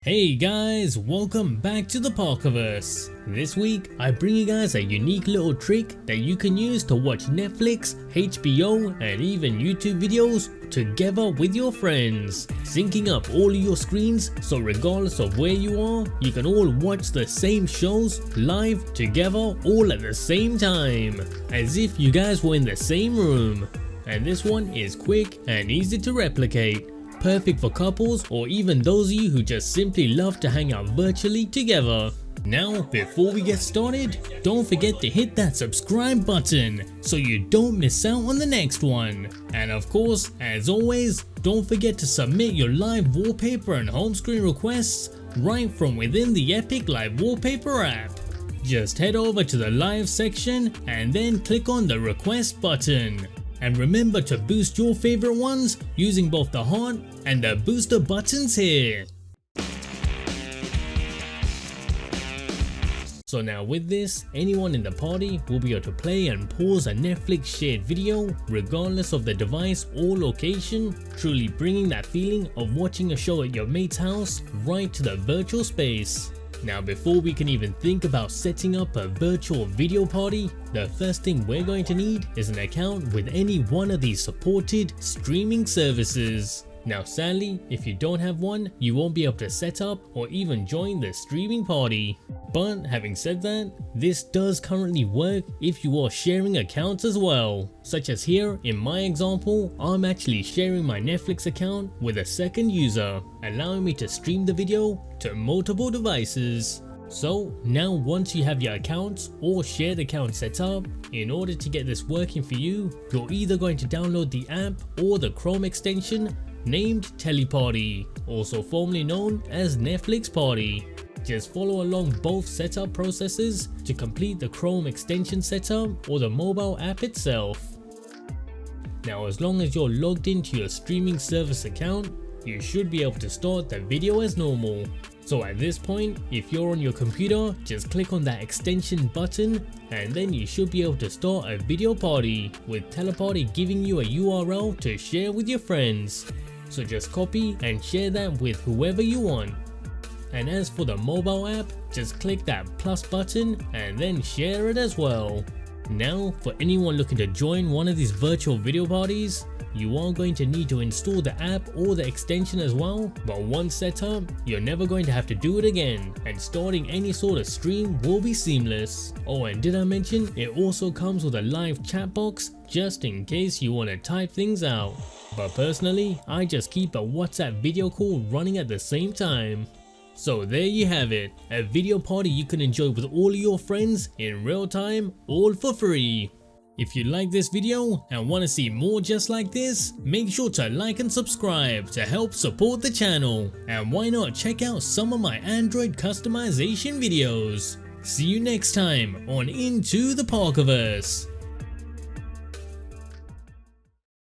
Hey guys, welcome back to the Parkerverse. This week I bring you guys a unique little trick that you can use to watch Netflix, HBO and even YouTube videos together with your friends, syncing up all of your screens so regardless of where you are, you can all watch the same shows live together all at the same time, as if you guys were in the same room. And this one is quick and easy to replicate. Perfect for couples or even those of you who just simply love to hang out virtually together. Now, before we get started, don't forget to hit that subscribe button so you don't miss out on the next one. And of course, as always, don't forget to submit your live wallpaper and home screen requests right from within the Epic Live Wallpaper app. Just head over to the live section and then click on the request button. And remember to boost your favorite ones using both the heart and the booster buttons here. So now with this, anyone in the party will be able to play and pause a Netflix shared video regardless of the device or location, truly bringing that feeling of watching a show at your mate's house right to the virtual space. Now before we can even think about setting up a virtual video party, the first thing we're going to need is an account with any one of these supported streaming services. Now sadly, if you don't have one, you won't be able to set up or even join the streaming party. But having said that, this does currently work if you are sharing accounts as well. Such as here in my example, I'm actually sharing my Netflix account with a second user, allowing me to stream the video to multiple devices. So now once you have your accounts or shared account set up, in order to get this working for you, you're either going to download the app or the Chrome extension named Teleparty, also formerly known as Netflix Party. Just follow along both setup processes to complete the Chrome extension setup or the mobile app itself. Now as long as you're logged into your streaming service account, you should be able to start the video as normal. So at this point, if you're on your computer, just click on that extension button and then you should be able to start a video party with Teleparty giving you a URL to share with your friends. So just copy and share that with whoever you want. And as for the mobile app, just click that plus button and then share it as well. Now for anyone looking to join one of these virtual video parties, you are going to need to install the app or the extension as well, but once set up, you're never going to have to do it again, and starting any sort of stream will be seamless. Oh, and did I mention it also comes with a live chat box just in case you want to type things out. But personally, I just keep a WhatsApp video call running at the same time. So there you have it, a video party you can enjoy with all of your friends in real time, all for free. If you like this video and want to see more just like this, make sure to like and subscribe to help support the channel. And why not check out some of my Android customization videos. See you next time on Into the Parkerverse.